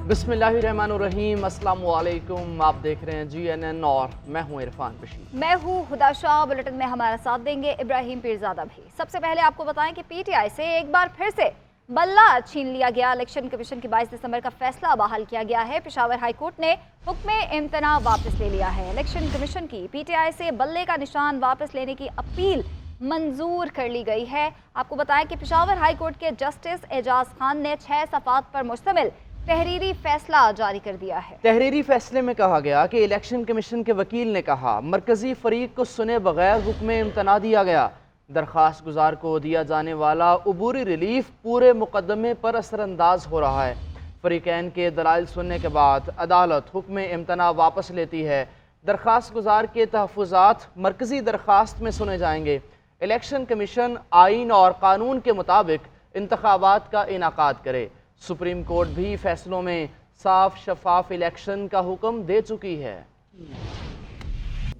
बिस्मिल्लाहिर्रहमानुर्रहीम, अस्सलाम वालेकुम। आप देख रहे हैं GNN और मैं हूं इरफान बशीर। मैं हूं हुदा शाह। बुलेटिन में हमारा साथ देंगे इब्राहिम पीरजादा भी। सबसे पहले आपको बताएं कि PTI से एक बार फिर से बल्ला छीन लिया गया। इलेक्शन कमीशन की 22 दिसंबर का फैसला बहाल किया गया है। पेशावर हाई कोर्ट ने हुक्म इम्तना वापस ले लिया है। इलेक्शन कमीशन की PTI से बल्ले का निशान वापस लेने की अपील मंजूर कर ली गई है। आपको बताएं कि पेशावर हाई कोर्ट के जस्टिस एजाज खान ने 6 सफ़ात पर मुश्तमिल तहरीरी फैसला जारी कर दिया है। तहरीरी फैसले में कहा गया कि इलेक्शन कमीशन के वकील ने कहा, मरकजी फरीक को सुने बगैर हुक्म इम्तना दिया गया। दरख्वास्त गुजार को दिया जाने वाला अबूरी रिलीफ पूरे मुकदमे पर असरअंदाज हो रहा है। फरीकैन के दलाइल सुनने के बाद अदालत हुक्म इम्तना वापस लेती है। दरख्वास्त गुजार के तहफ़्फ़ुज़ात मरकजी दरख्वास्त में सुने जाएंगे। इलेक्शन कमीशन आइन और कानून के मुताबिक इंतखाबात का इनाकाद करे। सुप्रीम कोर्ट भी फैसलों में साफ शफाफ इलेक्शन का हुक्म दे चुकी है।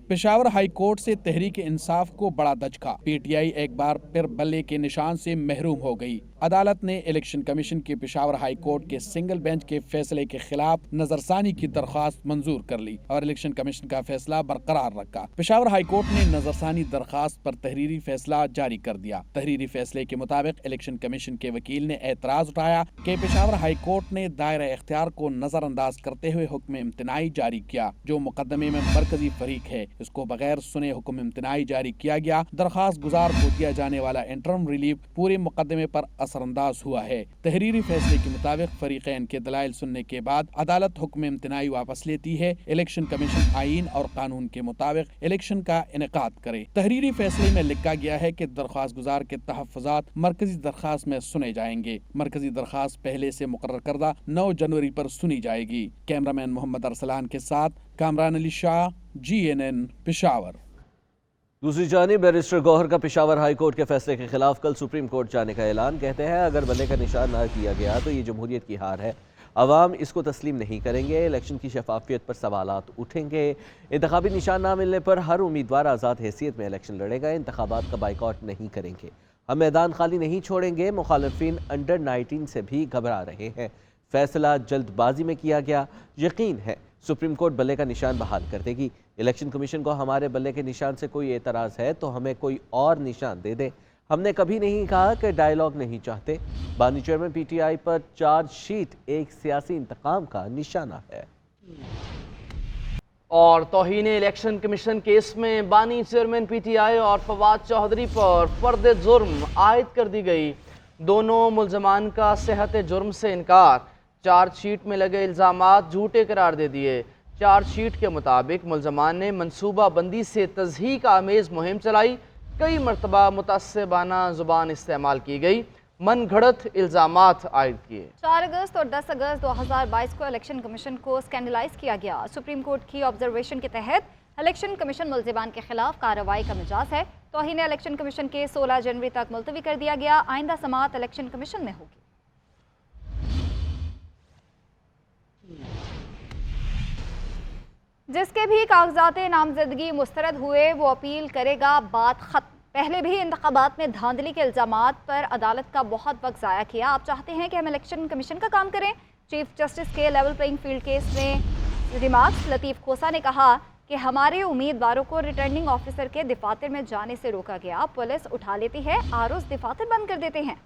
पेशावर हाई कोर्ट से तहरीक इंसाफ को बड़ा दचका। PTI एक बार फिर बल्ले के निशान से महरूम हो गई। अदालत ने इलेक्शन कमीशन के पेशावर हाई कोर्ट के सिंगल बेंच के फैसले के खिलाफ नजरसानी की दरख्वास्त मंजूर कर ली और इलेक्शन कमीशन का फैसला बरकरार रखा। पेशावर हाई कोर्ट ने नजरसानी दरख्वास्त पर तहरीरी फैसला जारी कर दिया। तहरीरी फैसले के मुताबिक इलेक्शन कमीशन के वकील ने एतराज उठाया कि पेशावर हाई कोर्ट ने दायरा इख्तियार को नजरअंदाज करते हुए हुक्म इम्तनाई जारी किया, जो मुकदमे में मरकजी फरीक है। इसको बगैर सुने हुक्म इम्तनाई जारी किया गया। दरख्वास्त गुजार को दिया जाने वाला इंटरम रिलीफ पूरे मुकदमे पर असरअंदाज हुआ है। तहरीरी फैसले के मुताबिक फरीकैन के दलाइल सुनने के बाद अदालत हुक्म इम्तनाई वापस लेती है। इलेक्शन कमीशन आइन और कानून के मुताबिक इलेक्शन का इनेकाद करे। तहरीरी फैसले में लिखा गया है कि दरख्वास्त गुजार के तहफ़्फ़ुज़ात मरकजी दरख्वास्त में सुने जाएंगे। मरकजी दरख्वास्त पहले से मुकर्रर करदा 9 जनवरी पर सुनी जाएगी। कैमरामैन मोहम्मद अरसलान के साथ कामरान अली शाह, GNN पेशावर। दूसरी जानिब बैरिस्टर गौहर का पेशावर हाई कोर्ट के फैसले के खिलाफ कल सुप्रीम कोर्ट जाने का ऐलान। कहते हैं अगर बल्ले का निशान न किया गया तो ये जमहूरियत की हार है। अवाम इसको तस्लीम नहीं करेंगे। इलेक्शन की शफाफियत पर सवालात उठेंगे। इंतखाबी निशान ना मिलने पर हर उम्मीदवार आज़ाद हैसियत में इलेक्शन लड़ेगा। इंतखाबात का बाइकआउट नहीं करेंगे। हम मैदान खाली नहीं छोड़ेंगे। मुखालिफिन अंडर 19 से भी घबरा रहे हैं। फैसला जल्दबाजी में किया गया। यकीन है सुप्रीम कोर्ट बल्ले का निशान बहाल कर देगी। इलेक्शन कमीशन को हमारे बल्ले के निशान से कोई एतराज़ है तो हमें कोई और निशान दे दे। हमने कभी नहीं कहा कि डायलॉग नहीं चाहते। बानी चेयरमैन PTI पर चार्जशीट एक सियासी इंतकाम का निशाना है। और तौहीन इलेक्शन कमीशन केस में बानी चेयरमैन PTI और फवाद चौधरी पर फर्द जुर्म आयद कर दी गई। दोनों मुल्जमान का सेहत जुर्म से इनकार। चार्जशीट में लगे इल्ज़ामात झूठे करार दे दिए। चार्जशीट के मुताबिक मुल्जमान ने मनसूबा बंदी से तज़हीक आमेज़ मुहिम चलाई। कई मरतबा मुतअस्सिबाना ज़ुबान इस्तेमाल की गई। मन घड़त इल्ज़ामात आयद किए। 4 अगस्त और 10 अगस्त 2022 को इलेक्शन कमीशन को स्कैंडलाइज किया गया। सुप्रीम कोर्ट की ऑब्जर्वेशन के तहत इलेक्शन कमीशन मुल्ज़िमान के खिलाफ कार्रवाई का मिजाज है। तौहीन इलेक्शन कमीशन के 16 जनवरी तक मुलतवी कर दिया गया। आइंदा समाअत इलेक्शन कमीशन में होगी। जिसके भी कागजात नामजदगी मुस्तरद हुए वो अपील करेगा। बात खत्म। पहले भी इंतखाबात में धांधली के इल्ज़ामात पर अदालत का बहुत वक्त ज़ाया किया। आप चाहते हैं कि हम इलेक्शन कमीशन का काम करें। चीफ जस्टिस के लेवल प्लेइंग फील्ड केस में रिमार्क्स। लतीफ़ खोसा ने कहा कि हमारे उम्मीदवारों को रिटर्निंग ऑफिसर के दफातर में जाने से रोका गया। पुलिस उठा लेती है, ROs दफातर बंद कर देते हैं।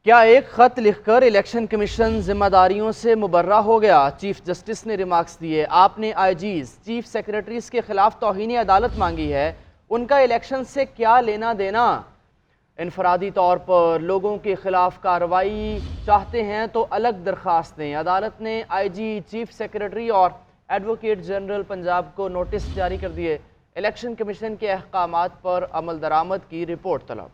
क्या एक खत लिखकर इलेक्शन कमीशन जिम्मेदारियों से मुबर्रा हो गया? चीफ जस्टिस ने रिमार्क्स दिए। आपने IGs, चीफ सेक्रेटरीज के खिलाफ तौहीन अदालत मांगी है। उनका इलेक्शन से क्या लेना देना? इनफरादी तौर पर लोगों के खिलाफ कार्रवाई चाहते हैं तो अलग दरख्वास्त दें। अदालत ने IG, चीफ सेक्रेटरी और एडवोकेट जनरल पंजाब को नोटिस जारी कर दिए। इलेक्शन कमीशन के अहकामात पर अमल दरामद की रिपोर्ट तलब।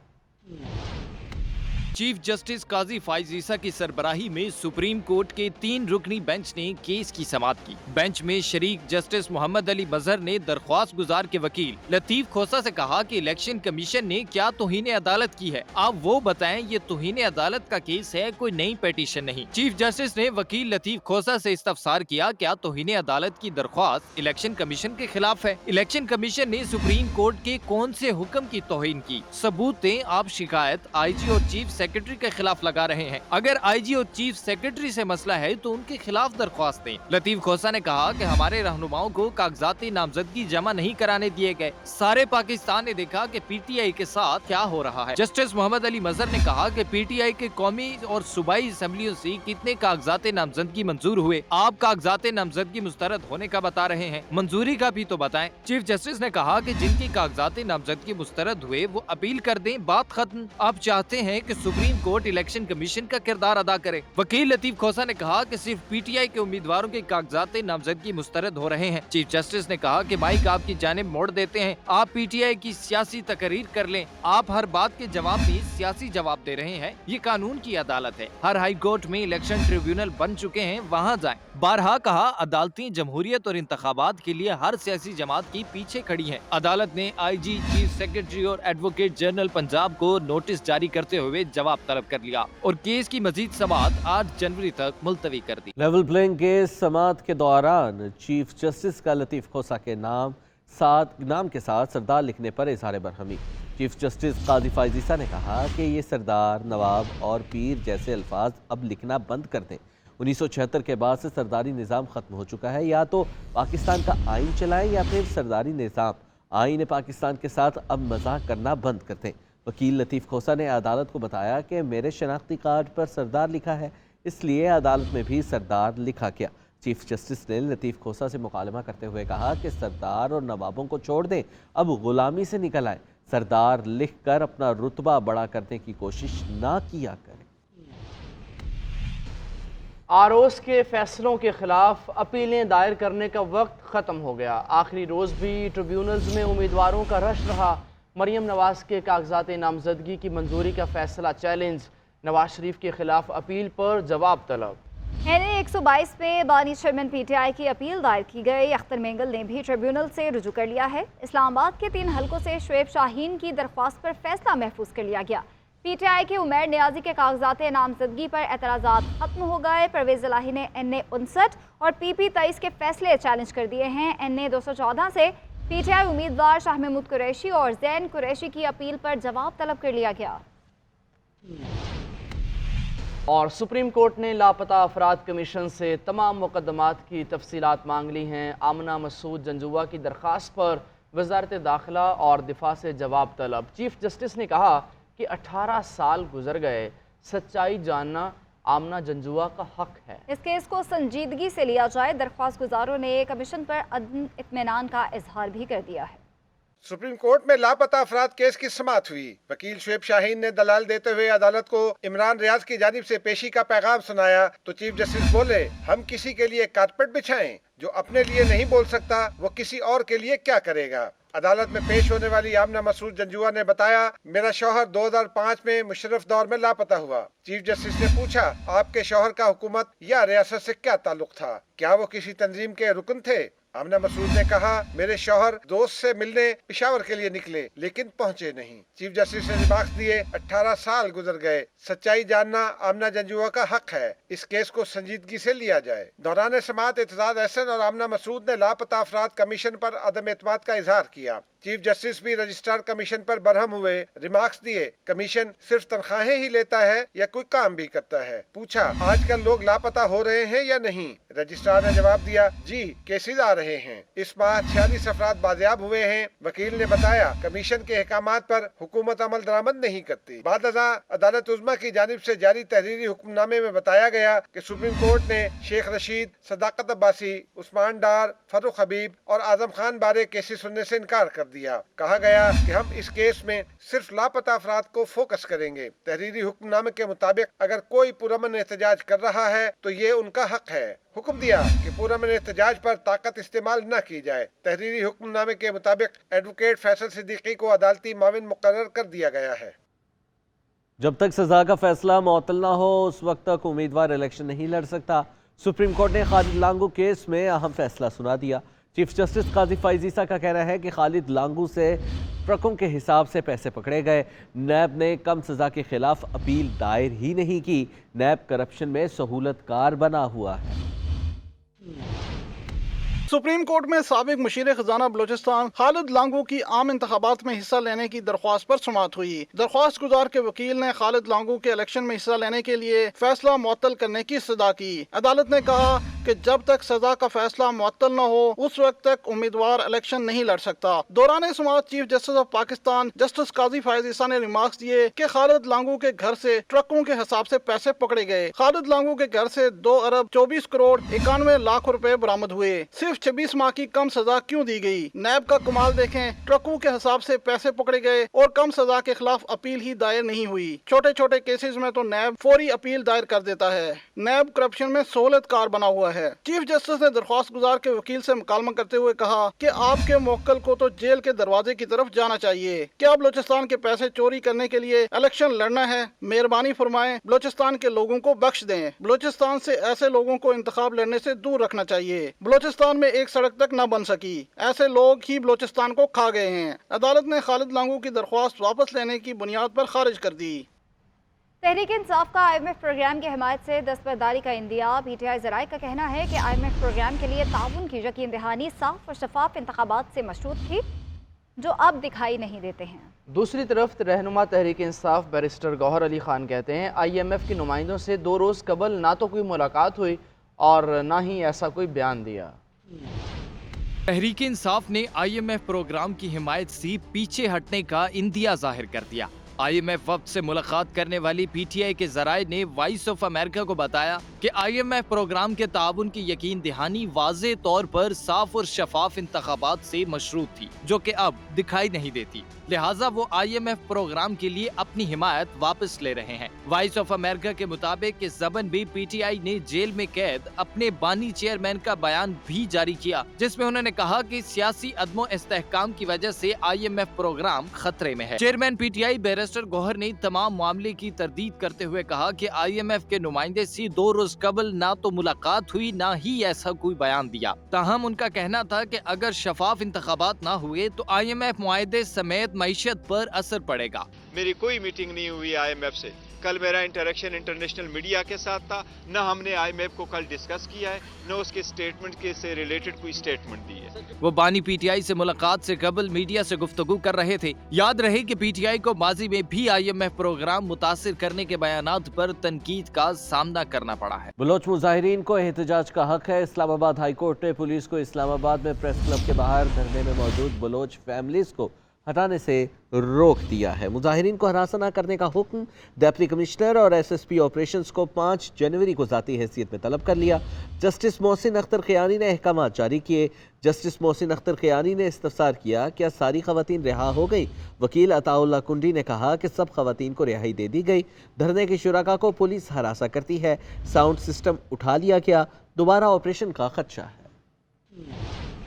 चीफ जस्टिस काजी फाइज ईसा की सरबराही में सुप्रीम कोर्ट के 3 रुकनी बेंच ने केस की समाअत की। बेंच में शरीक जस्टिस मोहम्मद अली मजहर ने दरख्वास्त गुजार के वकील लतीफ खोसा से कहा कि इलेक्शन कमीशन ने क्या तौहीन अदालत की है, आप वो बताएं। ये तौहीन अदालत का केस है, कोई नई पिटीशन नहीं। चीफ जस्टिस ने वकील लतीफ खोसा से इस्तफसार किया, क्या तौहीन अदालत की दरख्वास्त इलेक्शन कमीशन के खिलाफ है? इलेक्शन कमीशन ने सुप्रीम कोर्ट के कौन से हुक्म की तौहीन की? सबूत दें। आप शिकायत IG और चीफ सेक्रेटरी के खिलाफ लगा रहे हैं। अगर आईजी और चीफ सेक्रेटरी से मसला है तो उनके खिलाफ दरख्वास्त दें। लतीफ खोसा ने कहा कि हमारे रहनुमाओं को कागजाती नामजदगी जमा नहीं कराने दिए गए। सारे पाकिस्तान ने देखा कि पीटीआई के साथ क्या हो रहा है। जस्टिस मोहम्मद अली मजहर ने कहा कि पीटीआई के कौमी और सूबाई असेंबलियों से कितने कागजात नामजदगी मंजूर हुए, आप कागजात नामजदगी मुस्तरद होने का बता रहे हैं, मंजूरी का भी तो बताएं। चीफ जस्टिस ने कहा कि जिनकी कागजात नामजदगी मुस्तरद हुए वो अपील कर दें, बात खत्म। आप चाहते हैं कि सुप्रीम कोर्ट इलेक्शन कमीशन का किरदार अदा करे। वकील लतीफ खोसा ने कहा कि सिर्फ पीटीआई के उम्मीदवारों के कागजात नामजदगी मुस्तरद हो रहे हैं। चीफ जस्टिस ने कहा कि माइक आपकी जानिब मोड़ देते हैं, आप पीटीआई की सियासी तकरीर कर लें, आप हर बात के जवाब में सियासी जवाब दे रहे हैं। ये कानून की अदालत है, हर हाई कोर्ट में इलेक्शन ट्रिब्यूनल बन चुके हैं, वहाँ जाएं। बारहा कहा अदालतें जमहूरियत और इंतखाबात के लिए हर सियासी जमात की पीछे खड़ी हैं। अदालत ने आईजी, चीफ सेक्रेटरी और एडवोकेट जनरल पंजाब को नोटिस जारी करते हुए जवाब तलब कर लिया और केस की मजीद समाअत 8 जनवरी तक मुलतवी कर दी। लेवल प्लेइंग केस समाअत के दौरान चीफ जस्टिस का लतीफ खोसा के नाम के साथ सरदार लिखने पर इजहार बरहमी। चीफ जस्टिस काजी फाइज ईसा ने कहा कि ये सरदार, नवाब और पीर जैसे अल्फाज अब लिखना बंद कर दें। 1976 के बाद से सरदारी निज़ाम ख़त्म हो चुका है, या तो पाकिस्तान का आइन चलाएं या फिर सरदारी निज़ाम। आइन पाकिस्तान के साथ अब मजाक करना बंद कर दें। वकील लतीफ खोसा ने अदालत को बताया कि मेरे शनाख्ती कार्ड पर सरदार लिखा है, इसलिए अदालत में भी सरदार लिखा गया। चीफ जस्टिस ने लतीफ खोसा से मुकालमा करते हुए कहा कि सरदार और नवाबों को छोड़ दें, अब गुलामी से निकल आए। सरदार लिख कर अपना रुतबा बड़ा करने की कोशिश ना किया करें। आरोस के फैसलों के खिलाफ अपीलें दायर करने का वक्त ख़त्म हो गया। आखिरी रोज़ भी ट्रिब्यूनल्स में उम्मीदवारों का रश रहा। मरियम नवाज के कागजात नामजदगी की मंजूरी का फैसला चैलेंज। नवाज शरीफ के खिलाफ अपील पर जवाब तलब। NA 122 पे बानी चेयरमैन PTI की अपील दायर की गई। अख्तर मेंगल ने भी ट्रिब्यूनल से रुजू कर लिया है। इस्लामाबाद के 3 हलकों से शुएब शाहीन की दरख्वास्त पर फैसला महफूज कर लिया गया। PTI के उमैर नियाजी के कागजात नामजदगी पर एतराज़ात खत्म हो गए। परवेज़ इलाही ने NA 59 और PP 23 के फैसले चैलेंज कर दिए हैं। NA 214 से PTI उम्मीदवार शाह महमूद कुरैशी और जैन कुरैशी की अपील पर जवाब तलब कर लिया गया। और सुप्रीम कोर्ट ने लापता अफराद कमीशन से तमाम मुकदमात की तफसीलात मांग ली हैं। आमना मसूद जंजुआ की दरख्वास्त पर वजारत दाखिला और दिफा से जवाब तलब। चीफ जस्टिस ने कहा कि 18 साल गुजर गए, सच्चाई जानना आमना जंजुआ का हक है। इस केस को संजीदगी से लिया जाए। दरख्वास्त गुजारों ने कमीशन पर अदम इत्मीनान का इजहार भी कर दिया है। सुप्रीम कोर्ट में लापता अफराद केस की समाअत हुई। वकील शुएब शाहीन ने दलाल देते हुए अदालत को इमरान रियाज की जानिब से पेशी का पैगाम सुनाया तो चीफ जस्टिस बोले, हम किसी के लिए कारपेट बिछाएं, जो अपने लिए नहीं बोल सकता वो किसी और के लिए क्या करेगा। अदालत में पेश होने वाली आमना मसूद जंजुआ ने बताया, मेरा शौहर 2005 में मुशर्रफ दौर में लापता हुआ। चीफ जस्टिस ने पूछा, आपके शौहर का हुकूमत या रियासत से क्या ताल्लुक था, क्या वो किसी तंजीम के रुकन थे? आमना मसूद ने कहा, मेरे शौहर दोस्त से मिलने पेशावर के लिए निकले लेकिन पहुंचे नहीं। चीफ जस्टिस ने रिमार्क्स दिए, 18 साल गुजर गए, सच्चाई जानना आमना जंजुआ का हक है, इस केस को संजीदगी से लिया जाए। दौरान समाअत एतजाज अहसन और आमना मसूद ने लापता अफराद कमीशन पर अदम एतमाद का इजहार किया। चीफ जस्टिस भी रजिस्ट्रार कमीशन पर बरहम हुए, रिमार्क्स दिए, कमीशन सिर्फ तनख्वाहें ही लेता है या कोई काम भी करता है? पूछा, आजकल लोग लापता हो रहे हैं या नहीं? रजिस्ट्रार ने जवाब दिया, जी केसेज आ रहे हैं, इस माह 46 अफराद बाजियाब हुए हैं। वकील ने बताया, कमीशन के अहकामात पर हुकूमत अमल दरामद नहीं करती। बाद अज़ां अदालत उज़्मा की जानिब से जारी तहरीरी हुक्मनामे में बताया गया कि सुप्रीम कोर्ट ने शेख रशीद, सदाकत अब्बासी, उस्मान डार, फरूख हबीब और आजम खान बारे केसेस सुनने से इनकार कर दिया। कहा गया कि हम इस केस में सिर्फ लापता अफराद को फोकस करेंगे। तहरीरी हुक्मनामे के मुताबिक अगर कोई पुरअमन एहतजाज कर रहा है तो ये उनका हक है। हुक्म दिया कि पुरअमन एहतजाज पर ताकत इस्तेमाल न की जाए। तहरीरी हुक्मनामे के मुताबिक एडवोकेट फैसल सिद्दीकी को अदालती माविन मुकर्रर कर दिया गया है। जब तक सजा का फैसला मुअत्तल ना हो उस वक्त तक उम्मीदवार इलेक्शन नहीं लड़ सकता। सुप्रीम कोर्ट ने खालिद लांगू केस में अहम फैसला सुना दिया। चीफ जस्टिस काजी फाइज ईसा का कहना है कि खालिद लांगू से ट्रकों के हिसाब से पैसे पकड़े गए। नैब ने कम सज़ा के खिलाफ अपील दायर ही नहीं की। नैब करप्शन में सहूलतकार बना हुआ है। सुप्रीम कोर्ट में साबिक मुशीर खजाना बलोचिस्तान खालिद लांगू की आम इंतखाबात में हिस्सा लेने की दरख्वास्त पर सुनवाई हुई। दरख्वास्त गुजार के वकील ने खालिद लांगू के इलेक्शन में हिस्सा लेने के लिए फैसला मुअत्तल करने की इस्तदा की। अदालत ने कहा कि जब तक सजा का फैसला मुअत्तल न हो उस वक्त तक उम्मीदवार इलेक्शन नहीं लड़ सकता। दौरान सुनवाई chief justice of Pakistan justice Qazi Faez Isa ने रिमार्क्स दिए कि खालिद लांगू के घर से ट्रकों के हिसाब से पैसे पकड़े गए। खालिद लांगू के घर से 2 अरब 24 करोड़ 91 लाख रुपए बरामद हुए। सिर्फ 26 माह की कम सजा क्यों दी गई? नैब का कमाल देखें, ट्रकों के हिसाब से पैसे पकड़े गए और कम सजा के खिलाफ अपील ही दायर नहीं हुई। छोटे छोटे केसेस में तो नैब फौरी अपील दायर कर देता है। नैब करप्शन में सहूलतकार बना हुआ है। चीफ जस्टिस ने दरख्वास्त गुजार के वकील से मुकालमा करते हुए कहा कि आपके मुवक्किल को तो जेल के दरवाजे की तरफ जाना चाहिए। क्या बलोचिस्तान के पैसे चोरी करने के लिए इलेक्शन लड़ना है? मेहरबानी फरमाएं, बलोचिस्तान के लोगों को बख्श दें। बलोचिस्तान से ऐसे लोगों को इंतखाब लड़ने से दूर रखना चाहिए। बलोचिस्तान में एक सड़क तक न बन सकी, ऐसे लोग ही बलोचिस्तान को खा गए हैं। अदालत ने खालिद लांगू की दरख्वास्त वापस लेने की बुनियाद पर खारिज कर दी। तहरीक इंसाफ का IMF प्रोग्राम की हिमायत से दस्तबरदारी का इंदिया। PTI ज़राए का कहना है कि IMF प्रोग्राम के लिए ताउन की यकीन दहानी साफ और शफाफ इंतखाबात से मशरूत थी, जो अब दिखाई नहीं देते हैं। दूसरी तरफ रहनुमा तहरीक इंसाफ बैरिस्टर गौहर अली खान कहते हैं IMF के नुमाइंदों से 2 रोज़ कबल ना तो कोई मुलाकात हुई और ना ही ऐसा कोई बयान दिया। तहरीक इंसाफ ने IMF प्रोग्राम की हिमायत से पीछे हटने का इंदिया जाहिर कर दिया। IMF वक्त से मुलाकात करने वाली PTI के जराए ने वॉइस ऑफ अमेरिका को बताया कि IMF प्रोग्राम के ताउन की यकीन दहानी वाज़े तौर पर साफ और शफाफ इंतखाबात से मशरूत थी, जो कि अब दिखाई नहीं देती। लिहाजा वो IMF प्रोग्राम के लिए अपनी हिमायत वापस ले रहे हैं। वॉइस ऑफ अमेरिका के मुताबिक इस ज़बन भी PTI ने जेल में कैद अपने बानी चेयरमैन का बयान भी जारी किया, जिसमें उन्होंने कहा कि सियासी अदमो इस्तेहकाम की वजह से IMF प्रोग्राम खतरे में है। चेयरमैन PTI बैरिस्टर गौहर ने तमाम मामले की तरदीद करते हुए कहा कि IMF के नुमाइंदे से 2 रोज कबल ना तो मुलाकात हुई, ना ही ऐसा कोई बयान दिया। ताहम उनका कहना था कि अगर शफाफ इंतखाबात ना हुए तो IMF मुआहदे समेत मईशत पर असर पड़ेगा। मेरी कोई मीटिंग नहीं हुई IMF से। कल मेरा इंटरेक्शन इंटरनेशनल मीडिया के साथ था। न हमने IMF को कल डिस्कस किया है, न उसके स्टेटमेंट के से रिलेटेड कोई स्टेटमेंट दी है। वो बानी PTI से मुलाकात से कबल मीडिया से गुफ्तगू कर रहे थे। याद रहे कि PTI को माजी में भी IMF प्रोग्राम मुतासिर करने के बयानात पर तनकीद का सामना करना पड़ा है। बलोच मुजाहिरीन को एहतजाज का हक है। इस्लामाबाद हाई कोर्ट ने पुलिस को इस्लामाबाद में प्रेस क्लब के बाहर धरने में मौजूद बलोच फैमिलीज को हटाने से रोक दिया है। मुजाहिरीन को हरासा न करने का हुक्म डेप्टी कमिश्नर और SSP ऑपरेशंस को 5 जनवरी को ज़ाती हैसियत में तलब कर लिया। जस्टिस मोहसिन अख्तर क़ियानी ने अहकाम जारी किए। जस्टिस मोहसिन अख्तर क़ियानी ने इस्तफसार किया, क्या सारी ख़वातीन रिहा हो गई? वकील अताउल्लाह कुंडी ने कहा कि सब ख़वातीन को रिहाई दे दी गई। धरने के शुरका को पुलिस हरासा करती है। साउंड सिस्टम उठा लिया गया। दोबारा ऑपरेशन का खदशा है।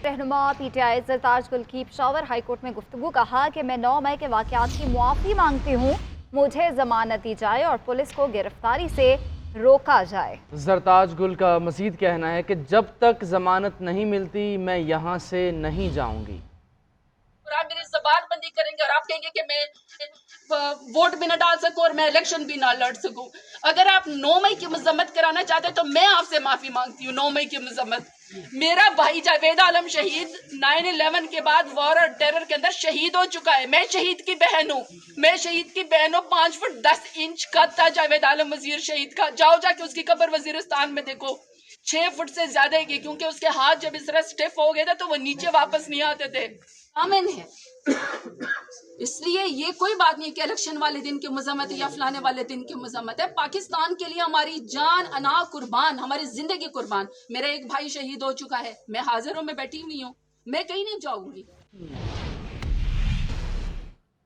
रहनुमा PTI जरताज गुल की पेशावर हाई कोर्ट में गुफ्तगू कहा कि मैं 9 मई के वाक़यात की मुआफ़ी मांगती हूँ, मुझे ज़मानत दी जाए और पुलिस को गिरफ्तारी से रोका जाए। जरताज गुल का मज़ीद कहना है कि जब तक ज़मानत नहीं मिलती मैं यहाँ से नहीं जाऊँगी। और आप मेरी ज़बान बंदी करेंगे और आप कहेंगे कि मैं वोट भी ना डाल सकूं और मैं इलेक्शन भी ना लड़ सकूं। अगर आप 9 मई की मजम्मत कराना चाहते हैं तो मैं आपसे माफ़ी मांगती हूँ। 9 मई की मजम्मत, मेरा भाई जावेद आलम शहीद 9/11 के बाद वॉर और टेरर के अंदर शहीद हो चुका है। मैं शहीद की बहन हूँ। मैं शहीद की बहन हूँ। 5 फुट 10 इंच का था जावेद आलम वजीर शहीद का। जाओ जाके उसकी कब्र वजीरिस्तान में देखो। 6 फुट से ज्यादा की, क्योंकि उसके हाथ जब इस तरह स्टिफ हो गए थे तो वो नीचे वापस नहीं आते थे। आमिन है। इसलिए ये कोई बात नहीं कि इलेक्शन वाले दिन की मजम्मत या फलाने वाले दिन की मजम्मत है। पाकिस्तान के लिए हमारी जान अना कुर्बान, हमारी जिंदगी कुर्बान। मेरा एक भाई शहीद हो चुका है। मैं हाजिर हूँ, मैं बैठी हुई हूँ, मैं कहीं नहीं जाऊंगी।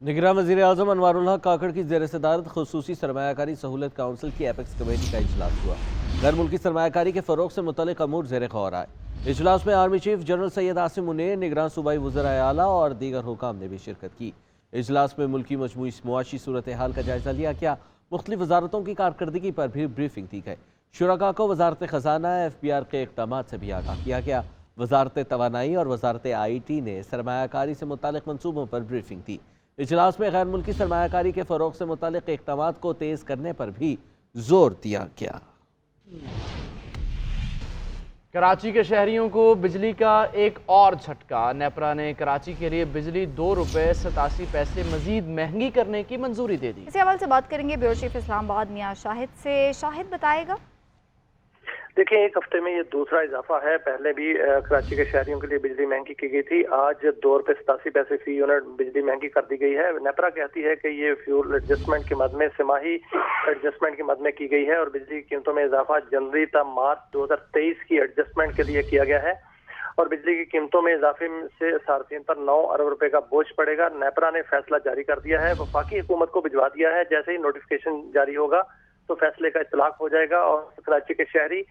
निगरान वज़ीर आज़म अनवारुल हक काकड़ की ज़ेर सदारत खुसूसी सरमायाकारी सहूलत काउंसिल की एपेक्स कमेटी का इजलास हुआ। गैर मुल्की सरमायाकारी के फ़रोग़ से मुतल्लिक़ अमूर ज़ेर ग़ौर आए। इजलास में army chief general Syed Asim Munir, निगरान सूबाई वज़राए आला और दीगर हुकाम ने भी शिरकत की। इजलास में मुल्की मजमूई मुआशी सूरत हाल का जायज़ा लिया गया। मुख्तलिफ वजारतों की कारकर्दगी पर भी ब्रीफिंग दी गई। शुरका को वजारत ख़जाना FBR के इक़दामात से भी आगाह किया गया। वजारत तवानाई और वजारत IT ने सरमायाकारी से मुतालिक मनसूबों पर ब्रीफिंग दी। इजलास में गैर मुल्की सरमायाकारी के फ़रोग़ से मुतालिक इक़दामात को तेज़ करने पर भी जोर दिया गया। कराची के शहरियों को बिजली का एक और झटका। नेपरा ने कराची के लिए बिजली ₹2.87 मजीद महंगी करने की मंजूरी दे दी। इसी हवाले से बात करेंगे ब्यूरो चीफ इस्लामाबाद मियां शाहिद से। शाहिद बताएगा। देखिए, एक हफ्ते में ये दूसरा इजाफा है। पहले भी कराची के शहरियों के लिए बिजली महंगी की गई थी। आज ₹2.87 फी यूनिट बिजली महंगी कर दी गई है। नेपरा कहती है कि ये फ्यूल एडजस्टमेंट के मद में सिमाही एडजस्टमेंट के मद में की गई है और बिजली की कीमतों में इजाफा जनवरी तक मार्च 2023 की एडजस्टमेंट के लिए किया गया है और बिजली की कीमतों में इजाफे से सार्फिन पर 9 अरब रुपए का बोझ पड़ेगा। नेपरा ने फैसला जारी कर दिया है, वफाकी हुकूमत को भिजवा दिया है। जैसे ही नोटिफिकेशन जारी होगा तो फैसले का इतलाक हो जाएगा और कराची के शहरी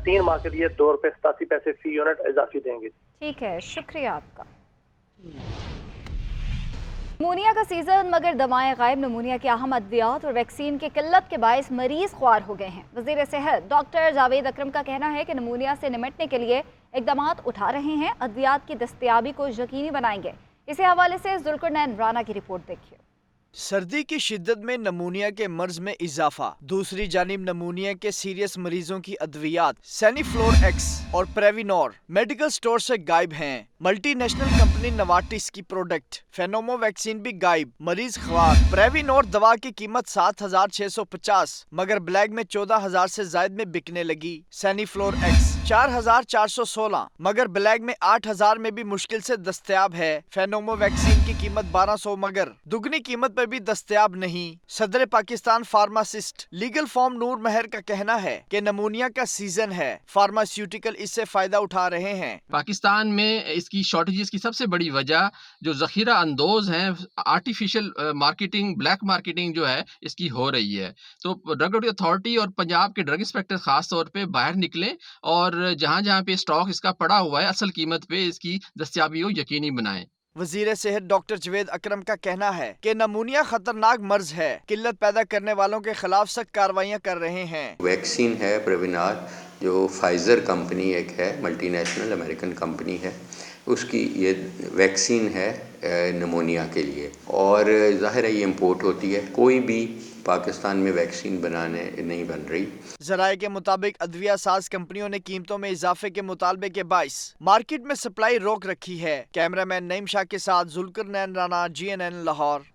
3 माह के लिए ₹2.87 फी यूनिट इजाफी देंगे। ठीक है, शुक्रिया आपका। नमूनिया का सीजन मगर दवाएं गायब। नमूनिया के अहम अद्वियात और वैक्सीन की किल्लत के बायस मरीज ख्वार हो गए हैं। वजीर सेहत डॉक्टर जावेद अकरम का कहना है कि नमूनिया से निपटने के लिए इकदाम उठा रहे हैं, अद्वियात की दस्तयाबी को यकीनी बनाएंगे। इसी हवाले से जुल्करनैन राना की रिपोर्ट देखिए। सर्दी की शिद्दत में नमूनिया के मर्ज में इजाफा। दूसरी जानिब नमूनिया के सीरियस मरीजों की अद्वियात सैनिफ्लोर एक्स और प्रेविनोर मेडिकल स्टोर से गायब हैं। मल्टी नेशनल कंपनी नवाटिस की प्रोडक्ट फेनोमो वैक्सीन भी गायब, मरीज ख्वार। प्रेविनोर दवा की कीमत 7,650 मगर ब्लैक में 14,000 से ज्यादा में बिकने लगी। सैनिफ्लोर एक्स 4,416 मगर ब्लैक में 8,000 में भी मुश्किल से दस्तयाब है। फेनोमो वैक्सीन की कीमत 1,200 मगर दुगनी कीमत पर भी दस्तयाब नहीं। सदर पाकिस्तान फार्मासिस्ट लीगल फॉर्म नूर महर का कहना है कि नमूनिया का सीजन है, फार्मास्यूटिकल इससे फायदा उठा रहे हैं। पाकिस्तान में इसकी शॉर्टेजेस की सबसे बड़ी वजह जो ज़ख़ीरा अंदोज हैं, आर्टिफिशियल मार्केटिंग, ब्लैक मार्केटिंग जो है इसकी हो रही है। तो ड्रग अथॉरिटी और पंजाब के ड्रग इंस्पेक्टर खास तौर पे बाहर निकलें और जहाँ जहाँ पे स्टॉक इसका पड़ा हुआ है असल कीमत पे इसकी दस्तयाबी को यकीनी बनाएं। वजीर सेहत डॉक्टर जावेद अकरम का कहना है कि नमूनिया खतरनाक मर्ज है, किल्लत पैदा करने वालों के खिलाफ सख्त कार्रवाइयाँ कर रहे हैं। वैक्सीन है प्रेविनार, जो फाइजर कंपनी एक है, मल्टीनेशनल अमेरिकन कंपनी है, उसकी ये वैक्सीन है नमूनिया के लिए और ज़ाहिर है ये इम्पोर्ट होती है। कोई भी पाकिस्तान में वैक्सीन बनाने नहीं बन रही। ज़राए के मुताबिक अद्विया साज कंपनियों ने कीमतों में इजाफे के मुतालबे के बाइस मार्केट में सप्लाई रोक रखी है। कैमरामैन नईम शाह के साथ जुल्करनैन राना, GNN लाहौर।